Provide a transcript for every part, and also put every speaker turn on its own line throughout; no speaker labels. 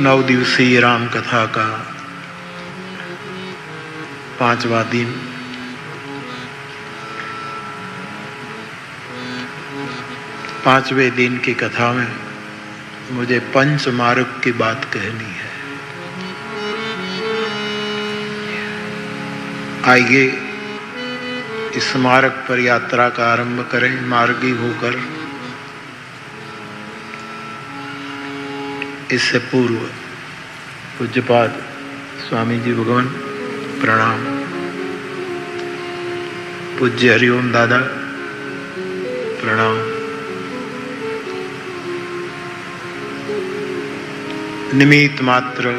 9 दिवसीय राम कथा का 5वां दिन। पांचवें दिन की कथा में मुझे पंच मार्ग की बात कहनी है। आइए इस मार्ग पर यात्रा का आरंभ करें, मार्गी होकर। इससे पूर्व पूज्यपाद स्वामी जी भगवान प्रणाम, पूज्य हरिओम दादा प्रणाम। निमित्त मात्र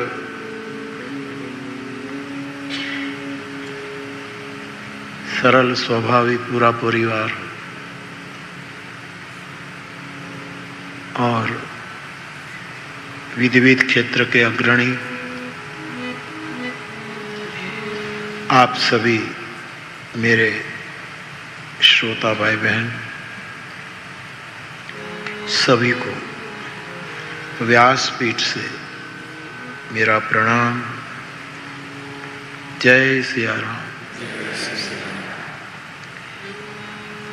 सरल स्वाभाविक पूरा परिवार और विधिविध क्षेत्र के अग्रणी आप सभी मेरे श्रोता भाई बहन सभी को व्यासपीठ से मेरा प्रणाम। जय सिया राम।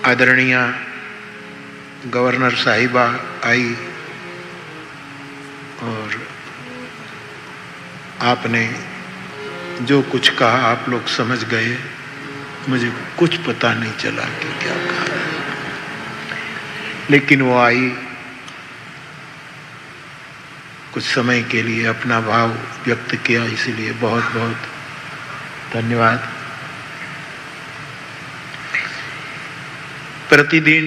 आदरणीय गवर्नर साहिबा आई और आपने जो कुछ कहा आप लोग समझ गए, मुझे कुछ पता नहीं चला कि क्या कहा, लेकिन वो आई, कुछ समय के लिए अपना भाव व्यक्त किया, इसलिए बहुत बहुत धन्यवाद। प्रतिदिन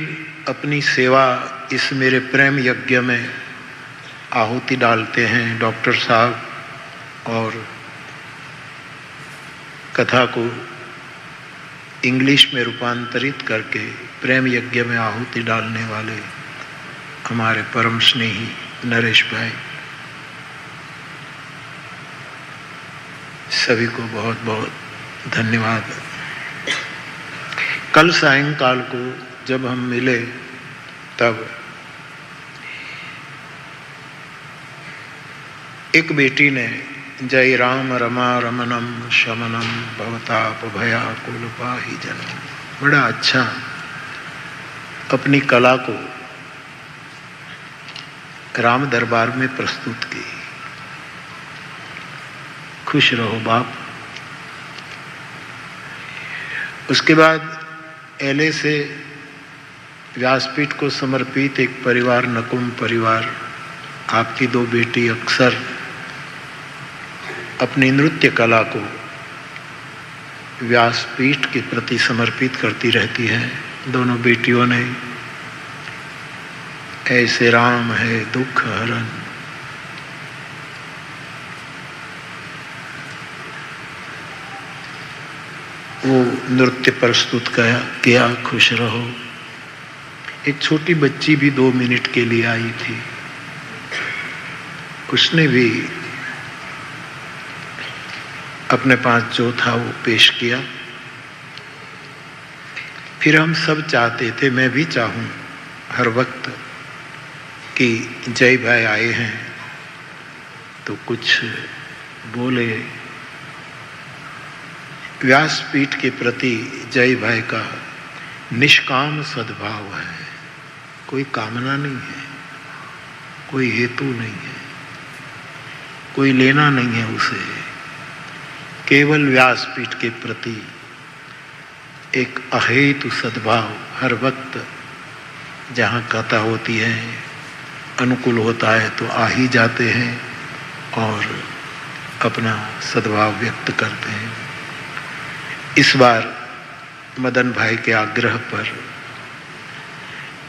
अपनी सेवा इस मेरे प्रेम यज्ञ में आहुति डालते हैं डॉक्टर साहब, और कथा को इंग्लिश में रूपांतरित करके प्रेम यज्ञ में आहुति डालने वाले हमारे परम स्नेही नरेश भाई, सभी को बहुत बहुत धन्यवाद। कल सायंकाल को जब हम मिले तब एक बेटी ने जय राम रमा रमनम शमनम भवताप भयाकुल पाहि जनम, बड़ा अच्छा अपनी कला को राम दरबार में प्रस्तुत की। खुश रहो बाप। उसके बाद एले से व्यासपीठ को समर्पित एक परिवार, नकुम परिवार, आपकी 2 बेटी अक्सर अपनी नृत्य कला को व्यासपीठ के प्रति समर्पित करती रहती हैं। दोनों बेटियों ने ऐसे राम है दुख हरण, वो नृत्य प्रस्तुत किया। खुश रहो। एक छोटी बच्ची भी 2 मिनट के लिए आई थी, उसने भी अपने पास जो था वो पेश किया। फिर हम सब चाहते थे, मैं भी चाहूं हर वक्त, कि जय भाई आए हैं तो कुछ बोले। व्यासपीठ के प्रति जय भाई का निष्काम सद्भाव है, कोई कामना नहीं है, कोई हेतु नहीं है, कोई लेना नहीं है उसे, केवल व्यासपीठ के प्रति एक अहेतु सद्भाव। हर वक्त जहाँ कथा होती है, अनुकूल होता है तो आ ही जाते हैं और अपना सद्भाव व्यक्त करते हैं। इस बार मदन भाई के आग्रह पर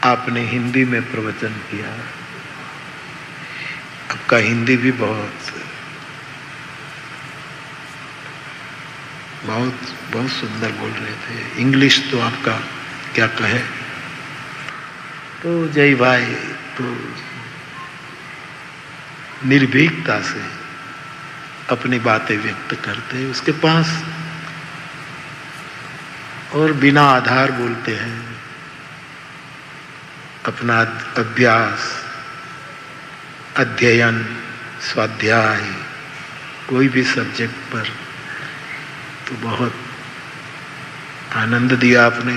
आपने हिंदी में प्रवचन किया। आपका हिंदी भी बहुत सुंदर बोल रहे थे। इंग्लिश तो आपका क्या कहे। तो जय भाई तो निर्भीकता से अपनी बातें व्यक्त करते हैं, उसके पास और बिना आधार बोलते हैं। अपना अभ्यास, अध्ययन, स्वाध्याय, कोई भी सब्जेक्ट पर, तो बहुत आनंद दिया आपने।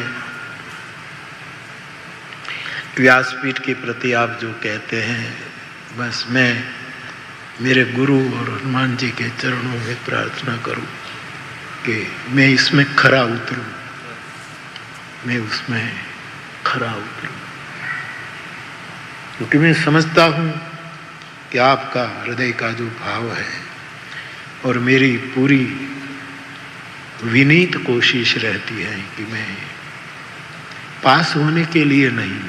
व्यासपीठ के प्रति आप जो कहते हैं, बस मैं मेरे गुरु और हनुमान जी के चरणों में प्रार्थना करूं कि मैं इसमें खरा उतरूं, मैं उसमें खरा उतरूं, क्योंकि मैं समझता हूं कि आपका हृदय का जो भाव है और मेरी पूरी विनीत कोशिश रहती है कि मैं पास होने के लिए नहीं,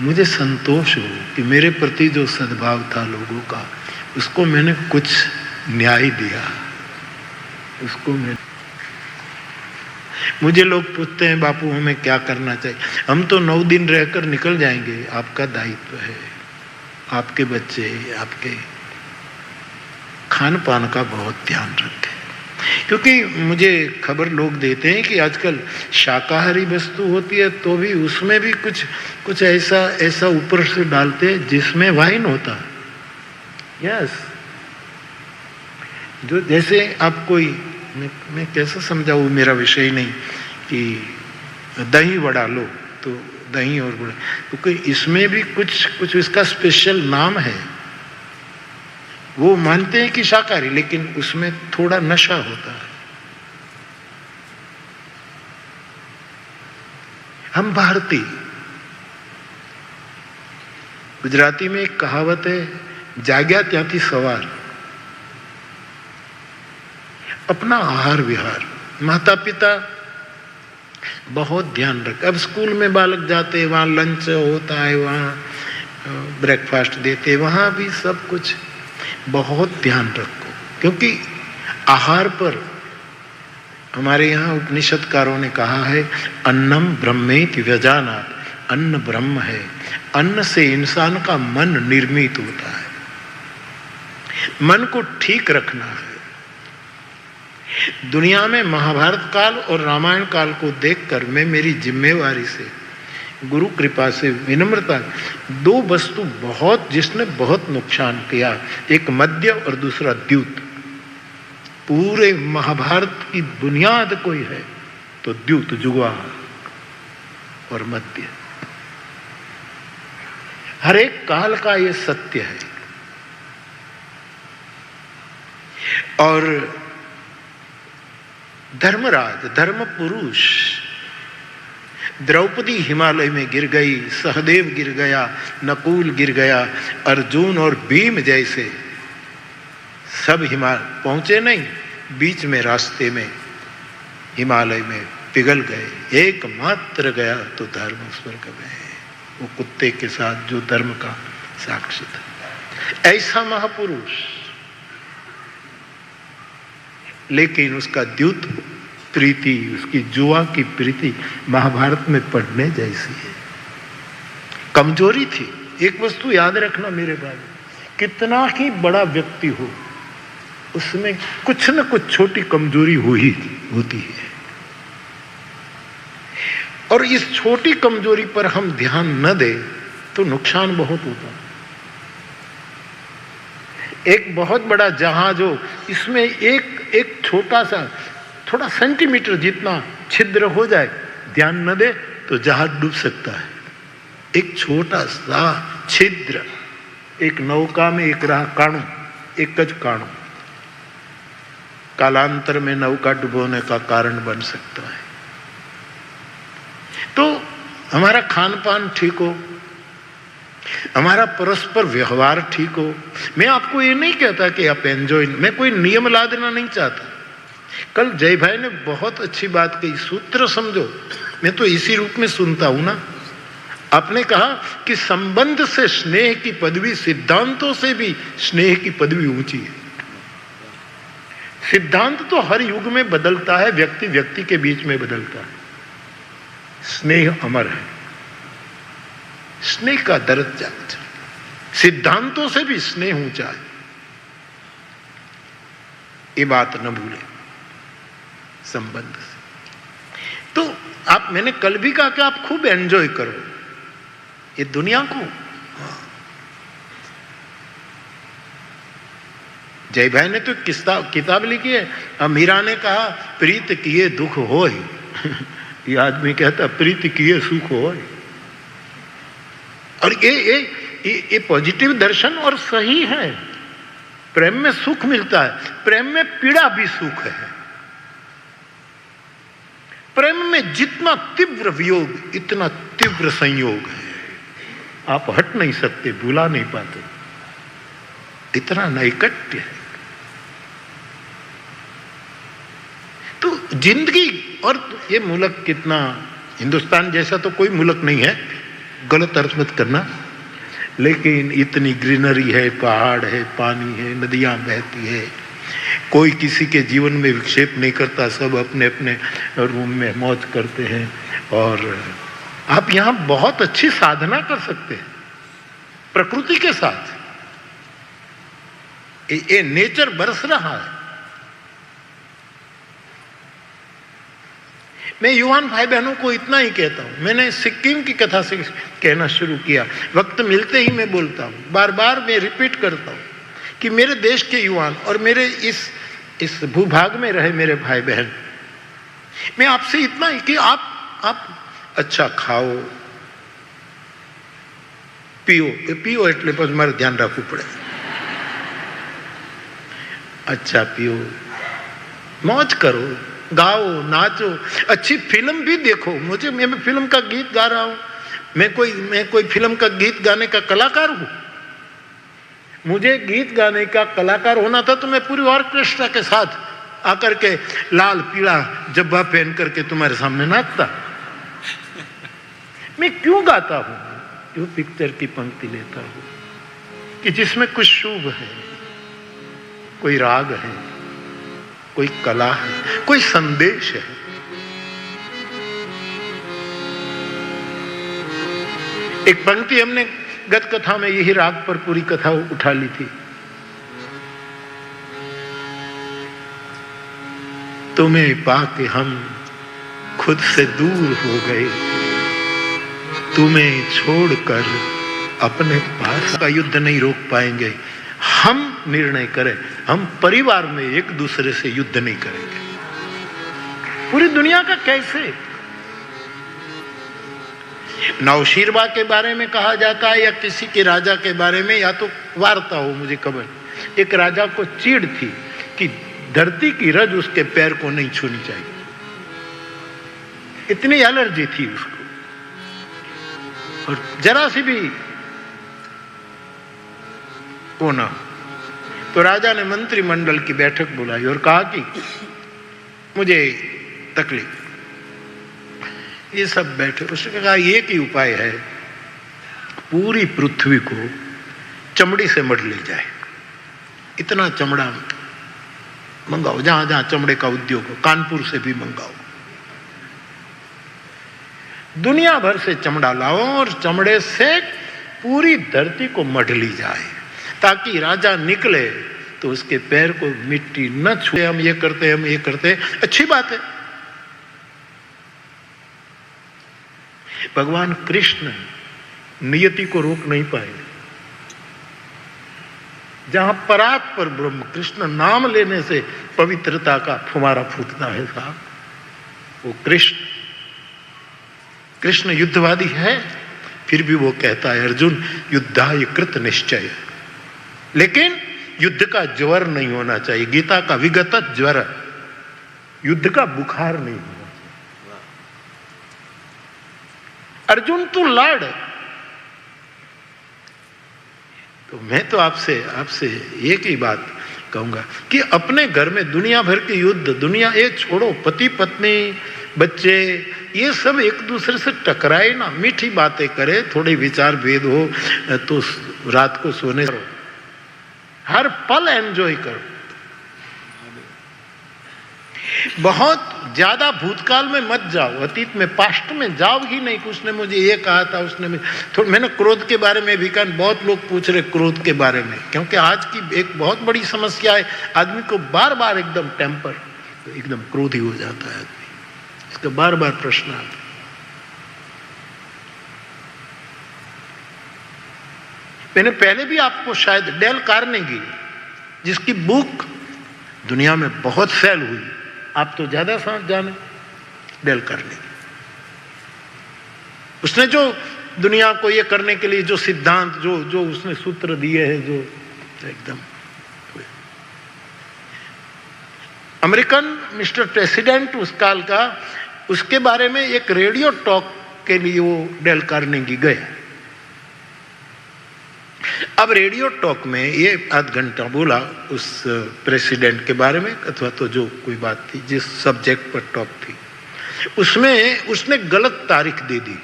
मुझे संतोष हो कि मेरे प्रति जो सद्भाव था लोगों का, उसको मैंने कुछ न्याय दिया, उसको मैं। मुझे लोग पूछते हैं बापू हमें क्या करना चाहिए, हम तो 9 दिन रहकर निकल जाएंगे, आपका दायित्व है, आपके बच्चे, आपके खान पान का बहुत ध्यान रखें, क्योंकि मुझे खबर लोग देते हैं कि आजकल शाकाहारी वस्तु होती है तो भी उसमें भी कुछ ऐसा ऊपर से डालते हैं जिसमें वाइन होता है। यस, जो जैसे आप कोई, मैं कैसा समझाऊँ, मेरा विषय नहीं, कि दही वड़ा लो तो दही और वड़ा, क्योंकि इसमें भी कुछ इसका स्पेशल नाम है। वो मानते हैं कि शाकाहारी, लेकिन उसमें थोड़ा नशा होता है। हम भारतीय, गुजराती में एक कहावत है, जाग्या त्याथी सवार। अपना आहार विहार माता पिता बहुत ध्यान रखे। अब स्कूल में बालक जाते हैं, वहाँ लंच होता है, वहाँ ब्रेकफास्ट देते हैं, वहाँ भी सब कुछ बहुत ध्यान रखो, क्योंकि आहार पर हमारे यहाँ उपनिषदकारों ने कहा है, अन्नम ब्रह्मेति व्यजानात्, अन्न ब्रह्म है, अन्न से इंसान का मन निर्मित होता है, मन को ठीक रखना है। दुनिया में महाभारत काल और रामायण काल को देखकर मैं मेरी जिम्मेवारी से, गुरु कृपा से, विनम्रता, 2 वस्तु बहुत जिसने बहुत नुकसान किया, एक मद्य और दूसरा द्यूत। पूरे महाभारत की बुनियाद कोई है तो द्यूत, जुआ और मद्य। हर एक काल का ये सत्य है। और धर्मराज, धर्म पुरुष, द्रौपदी हिमालय में गिर गई, सहदेव गिर गया, नकुल गिर गया, अर्जुन और भीम जैसे सब हिमालय पहुंचे नहीं, बीच में रास्ते में हिमालय में पिघल गए, एकमात्र गया तो धर्म स्वर्ग में, वो कुत्ते के साथ जो धर्म का साक्षी था। ऐसा महापुरुष, लेकिन उसका द्यूत प्रीति, उसकी जुआ की प्रीति महाभारत में पढ़ने जैसी है। कमजोरी थी। एक वस्तु याद रखना मेरे भाई, कितना ही बड़ा व्यक्ति हो, उसमें कुछ न कुछ छोटी कमजोरी होती है, और इस छोटी कमजोरी पर हम ध्यान न दें तो नुकसान बहुत होता है। एक बहुत बड़ा जहाज हो, इसमें एक छोटा सा, थोड़ा सेंटीमीटर जितना छिद्र हो जाए, ध्यान न दे तो जहाज डूब सकता है। एक छोटा सा छिद्र एक नौका में एक रहा काणु, एक गज काणु, कालांतर में नौका डुबोने का कारण बन सकता है। तो हमारा खान पान ठीक हो, हमारा परस्पर व्यवहार ठीक हो। मैं आपको ये नहीं कहता कि आप एंजॉय, मैं कोई नियम ला देना नहीं चाहता। कल जय भाई ने बहुत अच्छी बात कही, सूत्र समझो, मैं तो इसी रूप में सुनता हूं ना। आपने कहा कि संबंध से स्नेह की पदवी, सिद्धांतों से भी स्नेह की पदवी ऊंची है। सिद्धांत तो हर युग में बदलता है, व्यक्ति व्यक्ति के बीच में बदलता है। स्नेह अमर है, स्नेह का दर्जा, सिद्धांतों से भी स्नेह ऊंचा है, ये बात न भूले। संबंध से तो आप, मैंने कल भी कहा कि आप खूब एंजॉय करो ये दुनिया को। जय भाई ने तो किताब लिखी है। अब मीरा ने कहा प्रीत किए दुख होय ये आदमी कहता प्रीत किए सुख होय। और ये पॉजिटिव दर्शन और सही है। प्रेम में सुख मिलता है, प्रेम में पीड़ा भी सुख है। प्रेम में जितना तीव्र वियोग इतना तीव्र संयोग है। आप हट नहीं सकते, भुला नहीं पाते, इतना नैकट्य है। तो जिंदगी, और ये मुल्क कितना, हिंदुस्तान जैसा तो कोई मुल्क नहीं है, गलत अर्थ मत करना, लेकिन इतनी ग्रीनरी है, पहाड़ है, पानी है, नदियां बहती है, कोई किसी के जीवन में विक्षेप नहीं करता, सब अपने अपने रूम में मौज करते हैं। और आप यहां बहुत अच्छी साधना कर सकते हैं प्रकृति के साथ। ये नेचर बरस रहा है। मैं युवान भाई बहनों को इतना ही कहता हूं, मैंने सिक्किम की कथा से कहना शुरू किया, वक्त मिलते ही मैं बोलता हूं, बार बार मैं रिपीट करता हूं कि मेरे देश के युवान और मेरे इस भूभाग में रहे मेरे भाई बहन, मैं आपसे इतना ही कि आप अच्छा खाओ, पियो એટલે પછી મારે ધ્યાન રાખવું પડે। अच्छा पियो, मौज करो, गाओ, नाचो, अच्छी फिल्म भी देखो। मैं फिल्म का गीत गा रहा हूं, मैं कोई फिल्म का गीत गाने का कलाकार हूं? मुझे गीत गाने का कलाकार होना था तो मैं पूरी ऑर्केस्ट्रा के साथ आकर के लाल पीला जब्बा पहन करके तुम्हारे सामने नाचता। मैं क्यों गाता हूं? जो पिक्चर की पंक्ति लेता हूं कि जिसमें कुछ शुभ है, कोई राग है, कोई कला है, कोई संदेश है। एक पंक्ति हमने गत कथा में यही राग पर पूरी कथा उठा ली थी। तुम्हें पाके हम खुद से दूर हो गए, तुम्हें छोड़कर अपने पास का युद्ध नहीं रोक पाएंगे। हम निर्णय करें, हम परिवार में एक दूसरे से युद्ध नहीं करेंगे। पूरी दुनिया का कैसे? नौशीरवा के बारे में कहा जाता है या किसी के राजा के बारे में, या तो वार्ता हो, मुझे खबर, एक राजा को चीड़ थी कि धरती की रज उसके पैर को नहीं छूनी चाहिए, इतनी एलर्जी थी उसको। और जरा सी भी वो ना, तो राजा ने मंत्रिमंडल की बैठक बुलाई और कहा कि मुझे तकलीफ, ये सब बैठे। उसने कहा एक ही उपाय है, पूरी पृथ्वी को चमड़ी से मढ़ ली जाए, इतना चमड़ा मंगाओ, जहां जहां चमड़े का उद्योग हो, कानपुर से भी मंगाओ, दुनिया भर से चमड़ा लाओ और चमड़े से पूरी धरती को मढ़ ली जाए, ताकि राजा निकले तो उसके पैर को मिट्टी न छुए। हम ये करते, अच्छी बात है। भगवान कृष्ण नियति को रोक नहीं पाए। जहां परात पर ब्रह्म कृष्ण नाम लेने से पवित्रता का फुमारा फूटता है साहब, वो कृष्ण युद्धवादी है, फिर भी वो कहता है अर्जुन युद्धाय कृत निश्चय, लेकिन युद्ध का ज्वर नहीं होना चाहिए। गीता का विगत ज्वर, युद्ध का बुखार नहीं होना चाहिए। अर्जुन तू लड़। तो मैं तो आपसे एक ही बात कहूंगा कि अपने घर में दुनिया भर के युद्ध, दुनिया ये छोड़ो, पति पत्नी बच्चे ये सब एक दूसरे से टकराए ना, मीठी बातें करे, थोड़े विचार भेद हो तो रात को सोने करो, हर पल एंजॉय करो। बहुत ज्यादा भूतकाल में मत जाओ, अतीत में, पास्ट में जाओ ही नहीं। उसने मुझे ये कहा था, उसने थोड़ा, मैंने क्रोध के बारे में भी कहा, बहुत लोग पूछ रहे क्रोध के बारे में, क्योंकि आज की एक बहुत बड़ी समस्या है, आदमी को बार बार एकदम टेम्पर, एकदम क्रोधी हो जाता है आदमी, इसका बार बार प्रश्न आता है। मैंने पहले भी आपको शायद डेल कार्नेगी जिसकी बुक दुनिया में बहुत सेल हुई, आप तो ज्यादा जाने, डेल कार्नेगी। उसने जो दुनिया को ये करने के लिए जो सिद्धांत, जो उसने सूत्र दिए हैं, जो एकदम अमेरिकन मिस्टर प्रेसिडेंट उस काल का, उसके बारे में एक रेडियो टॉक के लिए वो डेल कार्नेगी गए। अब रेडियो टॉक में ये आध घंटा बोला उस प्रेसिडेंट के बारे में, अथवा तो जो कोई बात थी, जिस सब्जेक्ट पर टॉक थी, उसमें उसने गलत तारीख दे दी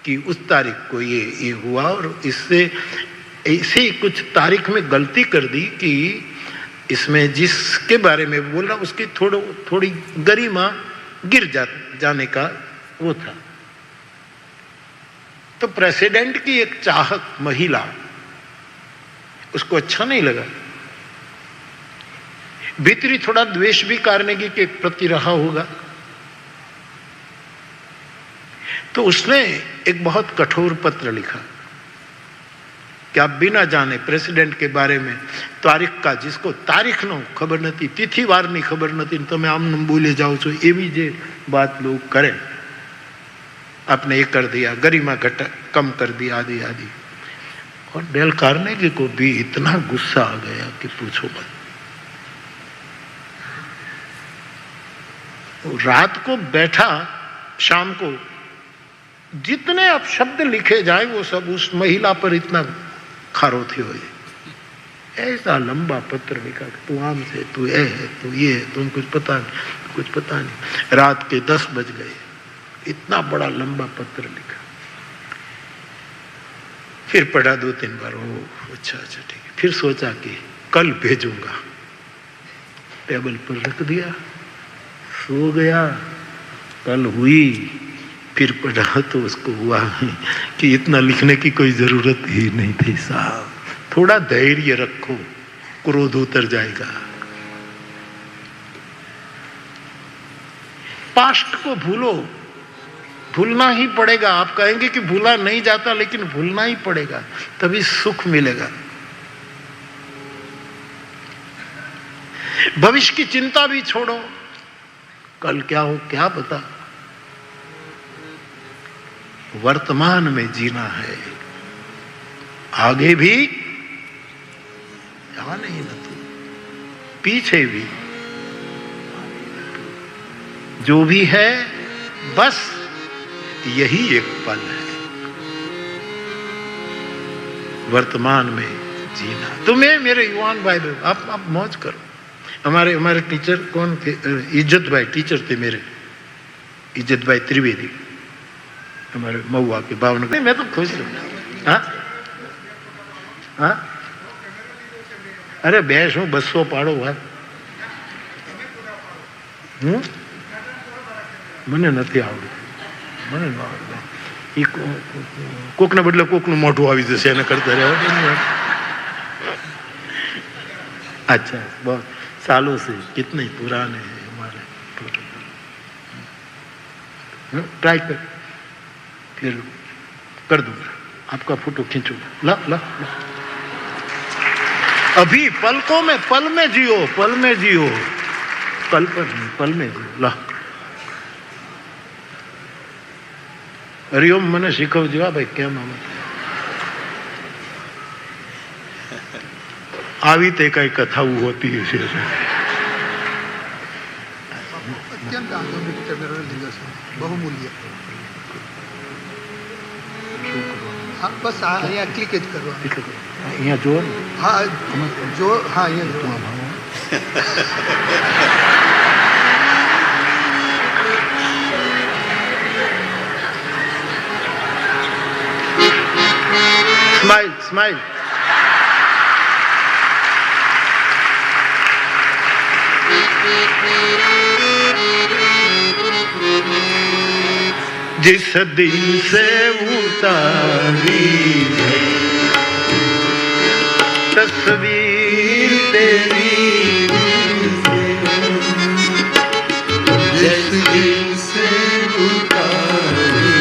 कि उस तारीख को ये हुआ, और इससे ऐसी कुछ तारीख में गलती कर दी कि इसमें जिसके बारे में बोल रहा उसकी थोड़ी गरिमा गिर जाने का वो था। तो प्रेसिडेंट की एक चाहक महिला, उसको अच्छा नहीं लगा, भीतरी थोड़ा द्वेष भी कार्नेगी के प्रति रहा होगा, तो उसने एक बहुत कठोर पत्र लिखा कि आप बिना जाने प्रेसिडेंट के बारे में तारीख का, जिसको तारीख नो खबर नहीं, तिथि वार नहीं खबर नहीं, तो मैं आम बोले जाओ छो, एवी जे बात लोग करें, आपने ये कर दिया, गरिमा घटा कम कर दिया, आदि आदि। और डेल कार्नेगी को भी इतना गुस्सा आ गया कि पूछो मत। रात को बैठा, शाम को जितने अब शब्द लिखे जाए वो सब उस महिला पर इतना खारो थे हुए। ऐसा लंबा पत्र लिखा, तू आम से, तू ये है, तू ये है, तुम कुछ पता नहीं, कुछ पता नहीं। रात के 10 बज गए, इतना बड़ा लंबा पत्र लिखा, फिर पढ़ा 2-3 बार, ओ अच्छा ठीक है। फिर सोचा कि कल भेजूंगा, टेबल पर रख दिया, सो गया। कल हुई, फिर पढ़ा तो उसको हुआ कि इतना लिखने की कोई जरूरत ही नहीं थी साहब, थोड़ा धैर्य रखो, क्रोध उतर जाएगा। पास्ट को भूलो, भूलना ही पड़ेगा। आप कहेंगे कि भूला नहीं जाता, लेकिन भूलना ही पड़ेगा, तभी सुख मिलेगा। भविष्य की चिंता भी छोड़ो, कल क्या हो क्या पता, वर्तमान में जीना है। आगे भी या नहीं न तू, पीछे भी, जो भी है बस यही एक पल है, वर्तमान में जीना। तुम्हें मेरे युवान भाई, आप मौज करो। हमारे टीचर कौन थे? इज्जत भाई टीचर थे मेरे, इज्जत भाई त्रिवेदी, हमारे महुआ के भावनगर। मैं तो खुश हूँ। हाँ, अरे बेस हूँ, 200 पाड़ो भाई। મને નથી આવડતું, મને ન આવડે। એ કોકને બદલે કોકનું મોઢું આવી જશે, એને કરતા રહેવા। अच्छा, बहुत सालों से, कितने पुराने हैं हमारे फोटो। ट्राई फिर कर दूंगा, आपका फोटो खींचूंगा। ला ला ला, अभी पलकों में, पल में जियो, पल में जियो, कल पर नहीं, पल में जियो। ला, हरिओम मने શીખવજો ભાઈ, કેમ આમ આવી તે કઈ કથાઓ હોતી હશે।
અત્યંત આધુનિક ટેકનોલોજી છે, બહુમૂલ્ય। હા, બસ અહીંયા ક્લિક જ કરવાનું।
અહીંયા જો,
હા જો, હા અહીંયા જો।
Smile smile. जिस दिल से उतारी तस्वीर तेरी, जिस दिल से उतारी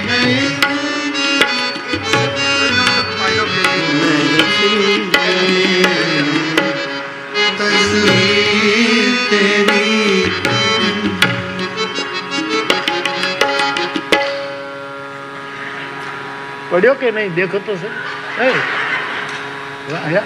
नहीं पढ़ियो के नहीं? देखो तो सही। आया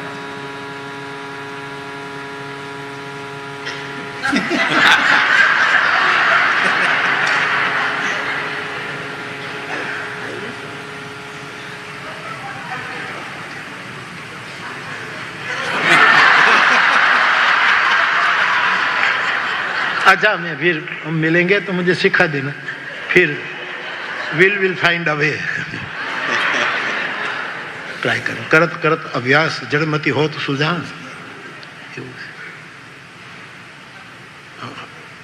अच्छा, मैं फिर हम मिलेंगे तो मुझे सिखा देना, फिर will find a way. Try करो, करत करत अभ्यास जड़मती हो तो सुजान।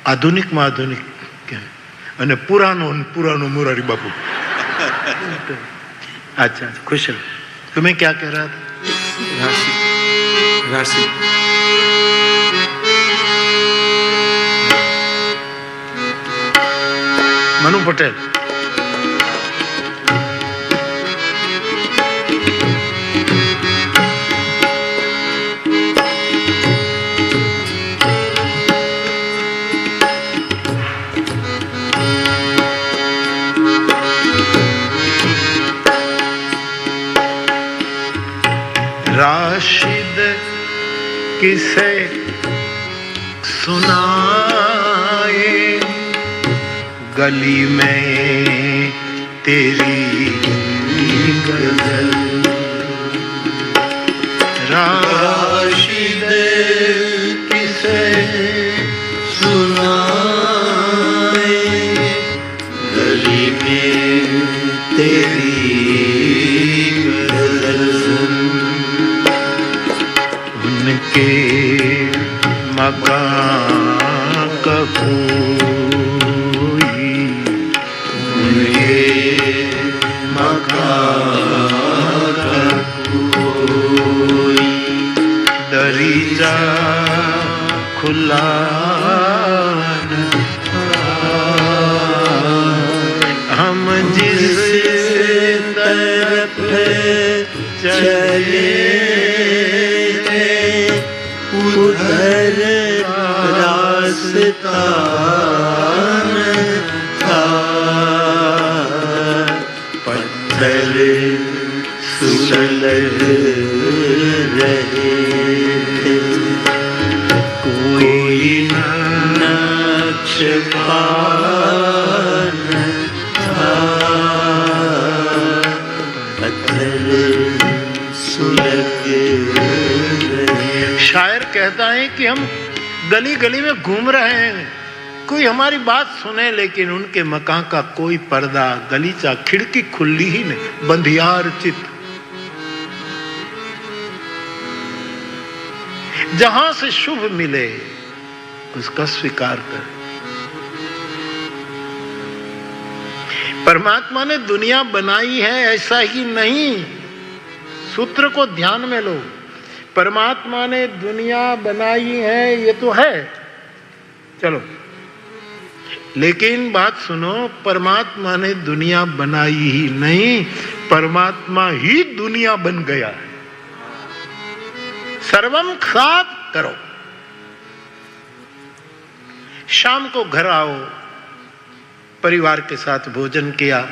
आधुनिक में आधुनिक અને पुरानो मुरारी बापू। अच्छा, खुश रहो। तुम्हें क्या कह रहा था?
राशि
मनु पटेल। राशिद किसे सुनाए गली में तेरी गजल। राशिद किसे सुनाए गली में तेरी गजल। उनके मकान का कोई, उनके मकान का कोई दरीचा खुला न था। हम जिस तरफ चले उधर रास्ता न था। पत्थर सुलग रहे थे, कोई नक्श पान था। पत्थर सुलग रहे। शायर कहता है कि हम गली गली में घूम रहे हैं, कोई हमारी बात सुने, लेकिन उनके मकान का कोई पर्दा, गलीचा, खिड़की खुली ही नहीं, बंधियार चित। जहां से शुभ मिले उसका स्वीकार कर। परमात्मा ने दुनिया बनाई है ऐसा ही नहीं, सूत्र को ध्यान में लो। परमात्मा ने दुनिया बनाई है ये तो है, चलो, लेकिन बात सुनो, परमात्मा ने दुनिया बनाई ही नहीं, परमात्मा ही दुनिया बन गया है। सर्वम खाप करो। शाम को घर आओ, परिवार के साथ भोजन किया,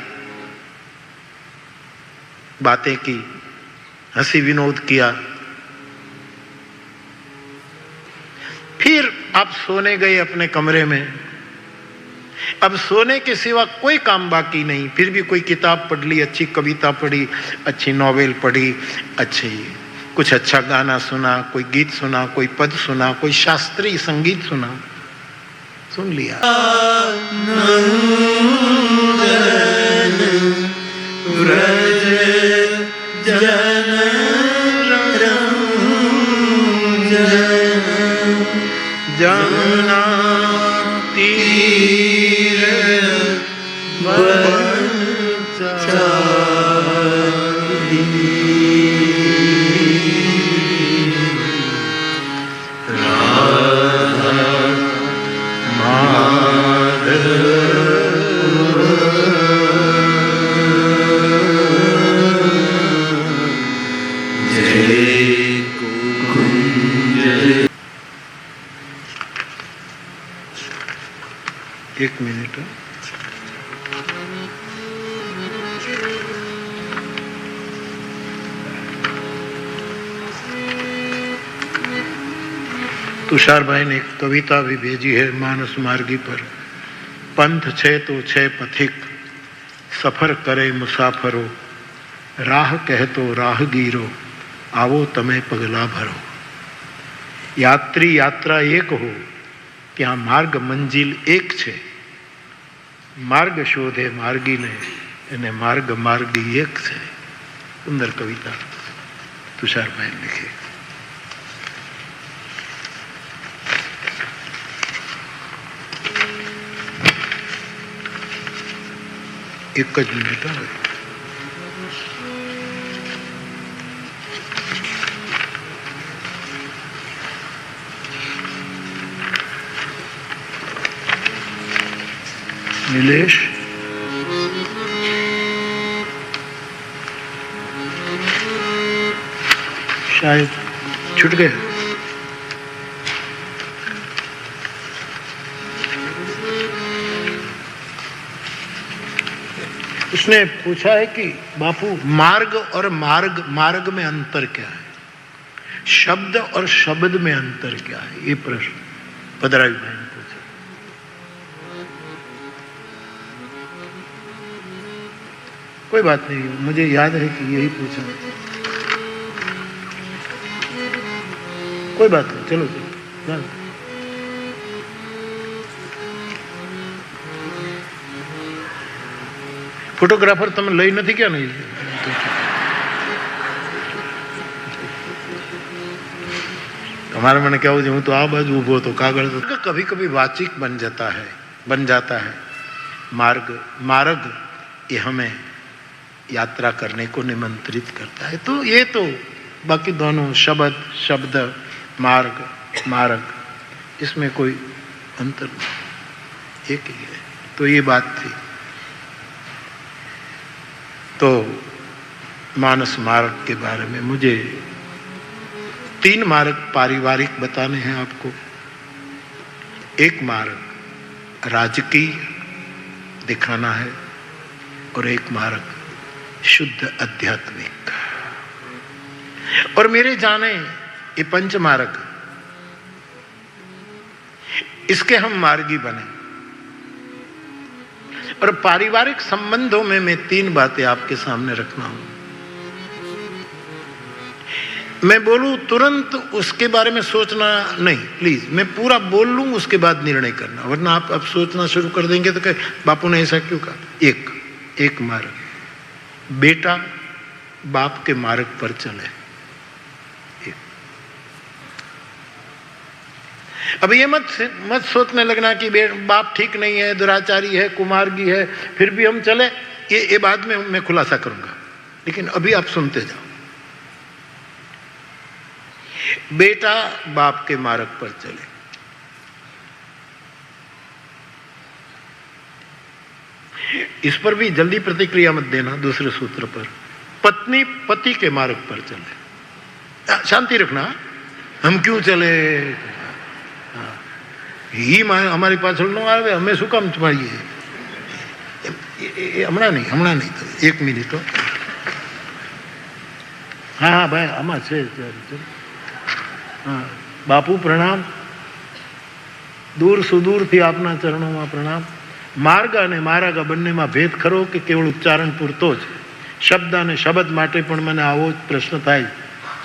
बातें की, हंसी विनोद किया, फिर आप सोने गए अपने कमरे में। अब सोने के सिवा कोई काम बाकी नहीं, फिर भी कोई किताब पढ़ ली, अच्छी कविता पढ़ी, अच्छी नॉवेल पढ़ी, अच्छी कुछ अच्छा गाना सुना, कोई गीत सुना, कोई पद सुना, कोई शास्त्रीय संगीत सुना, सुन लिया। ब्रज जन जमुना तीर एक मिनट। तुषार भाई ने एक कविता भी भेजी है मानस मार्गी पर। पंथ छे तो छे पथिक, सफर करे मुसाफरो, राह कहतो राहगीरो, आवो तमे पगला भरो। यात्री यात्रा एक हो, ત્યાં માર્ગ મંજિલ એક છે, માર્ગ શોધે માર્ગીને અને માર્ગ માર્ગી એક છે। સુંદર કવિતા તુષારભાઈ લખી। એક જ મિનિટ આવે। नीलेश शायद छूट गए। उसने पूछा है कि बापू मार्ग और मार्ग में अंतर क्या है, शब्द और शब्द में अंतर क्या है, ये प्रश्न पदराई भाई ने पूछा। कोई बात नहीं, मुझे याद है कि यही पूछा। कोई बात नहीं, चलो चलो। फोटोग्राफर તમે લઈ નથી क्या नहीं? हमारे मैंने क्या हूँ तो आ बाजू उभो तो कागज तो कभी कभी वाचिक बन जाता है। मार्ग ये हमें यात्रा करने को निमंत्रित करता है। तो ये तो बाकी दोनों शब्द मार्ग इसमें कोई अंतर नहीं, एक ही है। तो ये बात थी। तो मानस मार्ग के बारे में मुझे 3 मार्ग पारिवारिक बताने हैं आपको। एक मार्ग राजकीय दिखाना है और एक मार्ग शुद्ध आध्यात्मिक। और मेरे जाने ये 5 मार्ग, इसके हम मार्गी बने। और पारिवारिक संबंधों में मैं 3 बातें आपके सामने रखना हूं। मैं बोलूं तुरंत उसके बारे में सोचना नहीं, प्लीज। मैं पूरा बोल लूं उसके बाद निर्णय करना, वरना आप अब सोचना शुरू कर देंगे तो कहे बापू ने ऐसा क्यों कहा। एक मार्ग, बेटा बाप के मार्ग पर चले। अब ये मत सोचने लगना कि बाप ठीक नहीं है, दुराचारी है, कुमार्गी है, फिर भी हम चले। ये बाद में मैं खुलासा करूंगा, लेकिन अभी आप सुनते जाओ। बेटा बाप के मार्ग पर चले। इस पर भी जल्दी प्रतिक्रिया मत देना। दूसरे सूत्र पर, पत्नी पति के मार्ग पर चले। शांति रखना, हम क्यों चले ही हमारी पाछળ નો આવે, અમે શું કામ ચમાડીએ। હમણાં નહીં તો 1 મિનિટ। हाँ भाई આમાં છે। हाँ बापू प्रणाम, दूर सुदूर थी आपना चरणों में प्रणाम। मार्ग અને માર્ગ બંનેમાં ભેદ ખરો કે કેવળ ઉચ્ચારણ પૂરતો જ? શબ્દ અને શબ્દ માટે પણ મને આવો જ પ્રશ્ન થાય,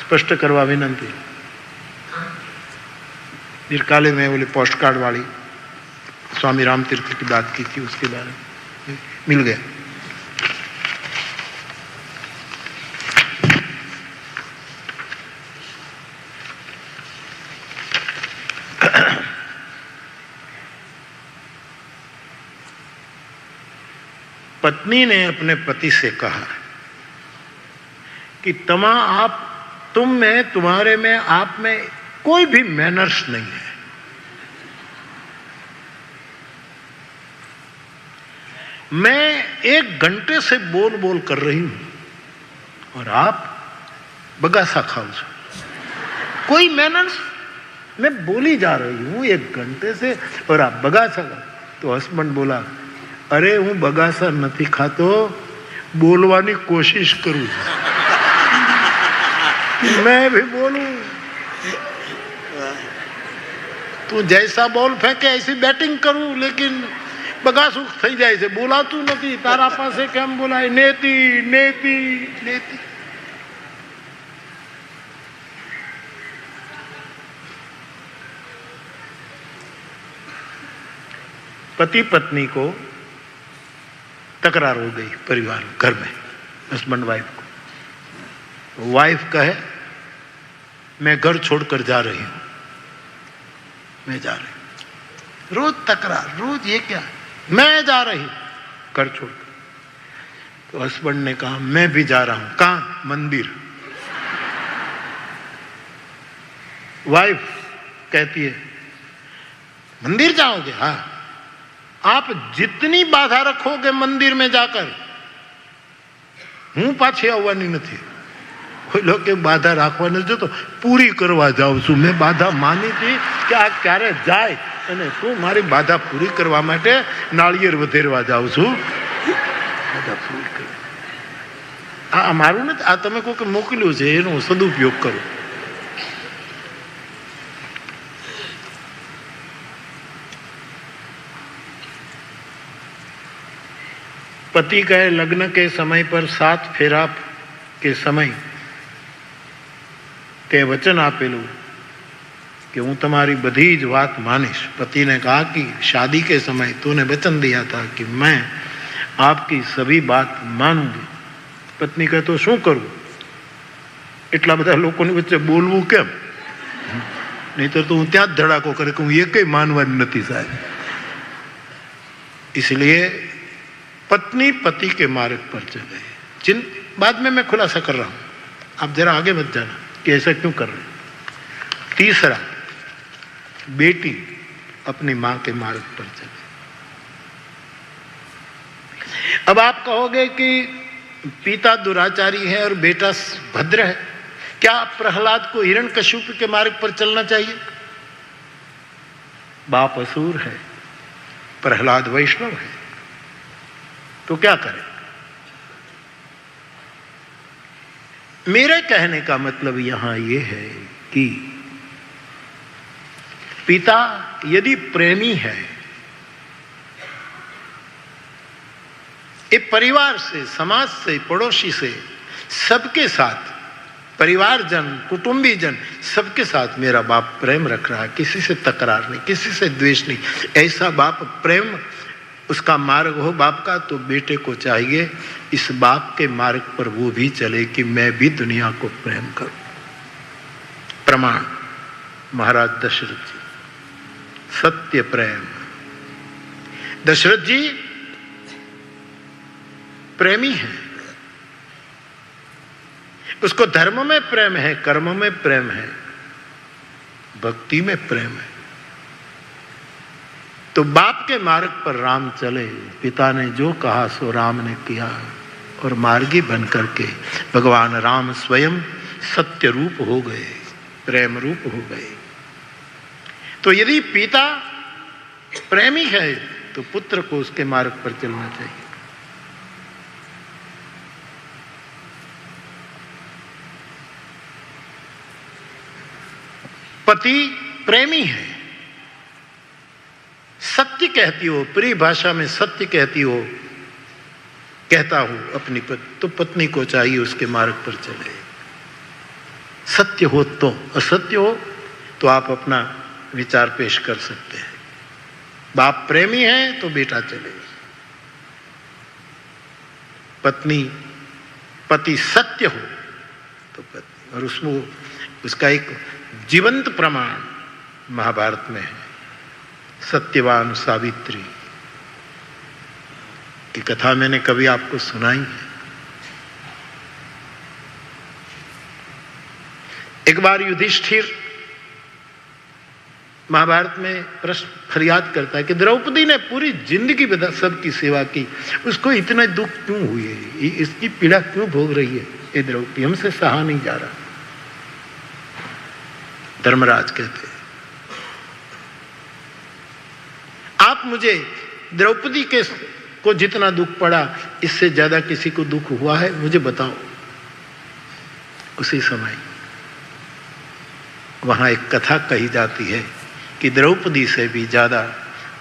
સ્પષ્ટ કરવા વિનંતી। फिर काले में बोले पोस्ट कार्ड वाली स्वामी राम तीर्थ की बात की थी, उसके बारे में मिल गया। पत्नी ने अपने पति से कहा कि तुम में, तुम्हारे में, आप में कोई भी मैनर्स नहीं है। मैं 1 घंटे से बोल कर रही हूं और आप बगासा खाओ छो। कोई मैनर्स? मैं बोली जा रही हूं 1 घंटे से और आप बगासा खाओ। तो हस्बैंड बोला, अरे हूँ बगासा नहीं खातो, बोलवानी कोशिश करूं। मैं भी बोलूं। તું જૈસા બોલ ફેંકે એસી બેટિંગ કરું, લેકિન બગાસું થઈ જાય છે, બોલાતું નથી. તારા પાસે કેમ બોલાય? નેતિ નેતિ નેતિ. पति पत्नी को तकरार हो गई परिवार घर में, हस्बैंड वाइफ को. वाइफ कहे मैं घर छोड़कर जा रही हूं, मैं जा रही हूं. रोज तकरार, रोज ये क्या, मैं जा रही हूं घर छोड़कर. तो हस्बैंड ने कहा मैं भी जा रहा हूं. कहां? मंदिर. वाइफ कहती है मंदिर जाओगे? हाँ. आप जितनी बाधा रखोगे मंदिर में जाकर, हूं पाछी आवવાની નથી. કોઈ લોકો બાધા રાખવા નથી તો પૂરી કરવા જાઉં છું. મેં બાધા માની હતી કે આ ક્યારે જાય અને શું મારી બાધા પૂરી કરવા માટે નાળિયેર વધેરવા જાઉં છું. બાધા પૂરી કરવા આ મારું નથી, આ તમે કોઈક મોકલ્યું છે, એનો સદુપયોગ કરો. पति कहे लग्न के समय पर 7 फेरा के समय તે વચન આપેલું कि હું તમારી બધી જ વાત માનીશ. पति ने कहा कि शादी के समय तूने वचन दिया था कि मैं आपकी सभी बात मानूंगी. पत्नी कहे तो શું કરું? એટલા બધા લોકોની વચ્ચે બોલવું કેમ? નહીતર તો હું ત્યાં જ ધડાકો કરે કે હું એકેય માનવાની નથી સાહેબ. इसलिए पत्नी पति के मार्ग पर चले. जिन बाद में मैं खुलासा कर रहा हूं, आप जरा आगे मत जाना कि ऐसा क्यों कर रहे. तीसरा, बेटी अपनी मां के मार्ग पर चले. अब आप कहोगे कि पिता दुराचारी है और बेटा भद्र है, क्या प्रहलाद को हिरण्यकश्यप के मार्ग पर चलना चाहिए? बाप असुर है, प्रहलाद वैष्णव है, तो क्या करें? मेरे कहने का मतलब यहां यह है कि पिता यदि प्रेमी है, एक परिवार से, समाज से, पड़ोसी से, सबके साथ, परिवारजन, कुटुंबीजन, सबके साथ मेरा बाप प्रेम रख रहा है, किसी से तकरार नहीं, किसी से द्वेष नहीं, ऐसा बाप प्रेम उसका मार्ग हो बाप का, तो बेटे को चाहिए इस बाप के मार्ग पर वो भी चले कि मैं भी दुनिया को प्रेम करूं. प्रमाण महाराज दशरथ जी, सत्य प्रेम. दशरथ जी प्रेमी है, उसको धर्म में प्रेम है, कर्म में प्रेम है, भक्ति में प्रेम है. तो बाप के मार्ग पर राम चले. पिता ने जो कहा सो राम ने किया और मार्गी बन करके भगवान राम स्वयं सत्य रूप हो गए, प्रेम रूप हो गए. तो यदि पिता प्रेमी है तो पुत्र को उसके मार्ग पर चलना चाहिए. पति प्रेमी है, सत्य कहती हो, प्रिय भाषा में सत्य कहती हो, कहता हूं अपनी तो पत्नी को चाहिए उसके मार्ग पर चले. सत्य हो तो, असत्य हो तो आप अपना विचार पेश कर सकते हैं. बाप प्रेमी है तो बेटा चले. पति सत्य हो तो पत्नी. और उसमें उसका एक जीवंत प्रमाण महाभारत में है. सत्यवान सावित्री की कथा मैंने कभी आपको सुनाई है. एक बार युधिष्ठिर महाभारत में प्रश्न फरियाद करता है कि द्रौपदी ने पूरी जिंदगी सबकी सेवा की, उसको इतना दुख क्यों हुए, इसकी पीड़ा क्यों भोग रही है ये द्रौपदी, हमसे सहा नहीं जा रहा. धर्मराज कहते हैं आप मुझे द्रौपदी के को जितना दुख पड़ा इससे ज्यादा किसी को दुख हुआ है मुझे बताओ. उसी समय वहां एक कथा कही जाती है कि द्रौपदी से भी ज्यादा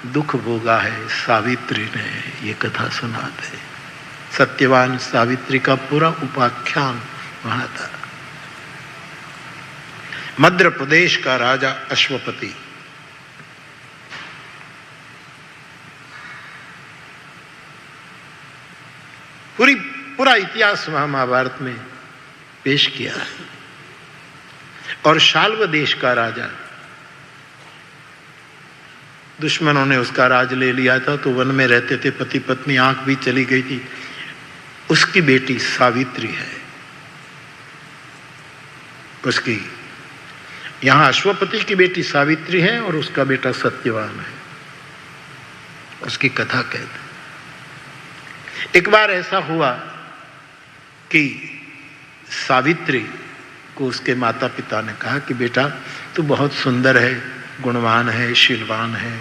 दुख भोगा है सावित्री ने, ये कथा सुनाते। सत्यवान सावित्री का पूरा उपाख्यान वहां था। मध्य प्रदेश का राजा अश्वपति, पूरा इतिहास महाभारत में पेश किया है। और शाल्व देश का राजा, दुश्मनों ने उसका राज ले लिया था, तो वन में रहते थे, पति पत्नी, आंख भी चली गई थी। उसकी बेटी सावित्री है। उसकी यहां अश्वपति की बेटी सावित्री है और उसका बेटा सत्यवान है। उसकी कथा कहते। एक बार ऐसा हुआ कि सावित्री को उसके माता पिता ने कहा कि बेटा तू बहुत सुंदर है, गुणवान है, शीलवान है,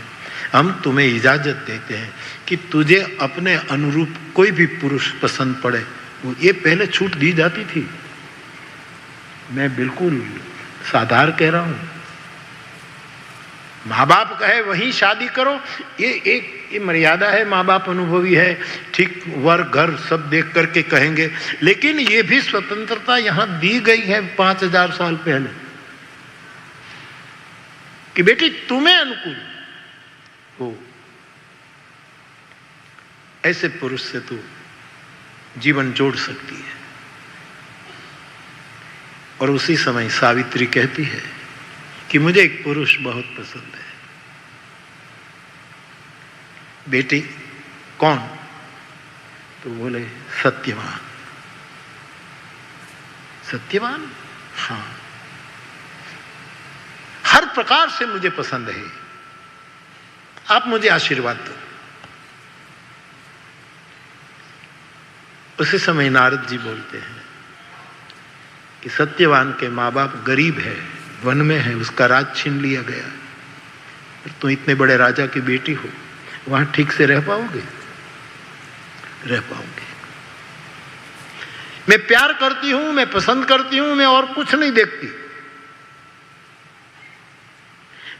हम तुम्हें इजाजत देते हैं कि तुझे अपने अनुरूप कोई भी पुरुष पसंद पड़े। वो ये पहले छूट दी जाती थी, मैं बिल्कुल साधारण कह रहा हूं। माँ बाप कहे वहीं शादी करो, ये मर्यादा है, माँ बाप अनुभवी है, ठीक वर घर सब देख करके कहेंगे। लेकिन ये भी स्वतंत्रता यहां दी गई है 5000 साल पहले कि बेटी तुम्हें अनुकूल हो, ऐसे पुरुष से तू जीवन जोड़ सकती है। और उसी समय सावित्री कहती है कि मुझे एक पुरुष बहुत पसंद है। बेटी कौन? तो बोले सत्यवान। सत्यवान? हाँ, हर प्रकार से मुझे पसंद है, आप मुझे आशीर्वाद दो। उसी समय नारद जी बोलते हैं कि सत्यवान के माँ बाप गरीब है, वन में है, उसका राज छीन लिया गया। तुम इतने बड़े राजा की बेटी हो, वहां ठीक से रह पाओगे? रह पाओगे। मैं प्यार करती हूं, मैं पसंद करती हूं, मैं और कुछ नहीं देखती।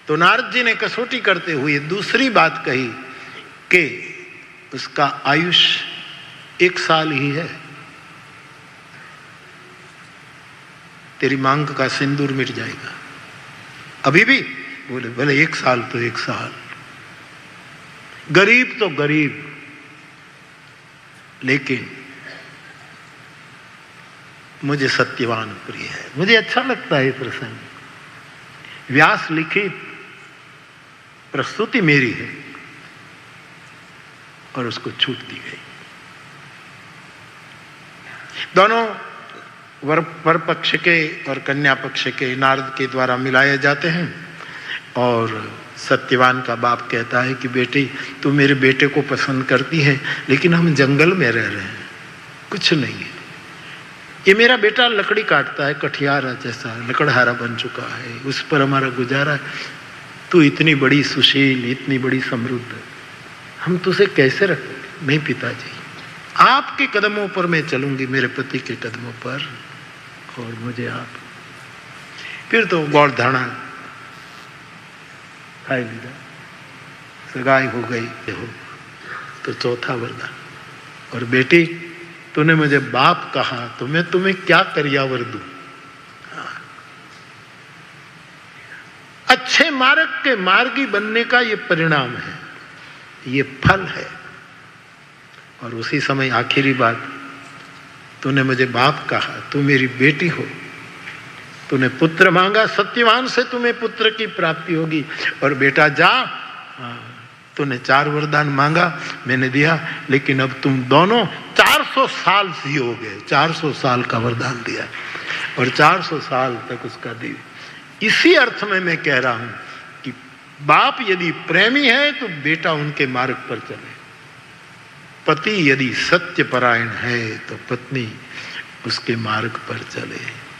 तो नारद जी ने कसौटी करते हुए दूसरी बात कही कि उसका आयुष्य 1 साल ही है, तेरी मांग का सिंदूर मिट जाएगा। अभी भी बोले भले 1 साल तो 1 साल, गरीब तो गरीब, लेकिन मुझे सत्यवान प्रिय है। मुझे अच्छा लगता है प्रसंग। व्यास लिखित प्रस्तुति मेरी है और उसको छूट दी गई। दोनों वर पक्ष के और कन्या पक्ष के नारद के द्वारा मिलाए जाते हैं। और सत्यवान का बाप कहता है कि बेटी तू मेरे बेटे को पसंद करती है, लेकिन हम जंगल में रह रहे हैं, कुछ नहीं है। ये मेरा बेटा लकड़ी काटता है, कठियारा जैसा लकड़हारा बन चुका है, उस पर हमारा गुजारा है। तू इतनी बड़ी सुशील, इतनी बड़ी समृद्ध, हम तुझे कैसे रखें? नहीं पिताजी, आपके कदमों पर मैं चलूंगी, मेरे पति के कदमों पर, और मुझे आप। फिर तो गौरधारणा खाई लीजा, सगाई हो गई हो तो चौथा वरदान। और बेटी तूने मुझे बाप कहा तो मैं तुम्हें क्या करियावर दूं? अच्छे मार्ग के मार्गी बनने का ये परिणाम है, ये फल है। और उसी समय आखिरी बात, तूने मुझे बाप कहा, तू मेरी बेटी हो, तूने पुत्र मांगा, सत्यवान से तुम्हें पुत्र की प्राप्ति होगी। और बेटा जा, तूने 4 वरदान मांगा, मैंने दिया, लेकिन अब तुम दोनों 400 साल जियोगे। 400 साल का वरदान दिया और 400 साल तक उसका दी। इसी अर्थ में मैं कह रहा हूं कि बाप यदि प्रेमी है तो बेटा उनके मार्ग पर चले, पति यदि सत्यपरायण है तो पत्नी उसके मार्ग पर चले।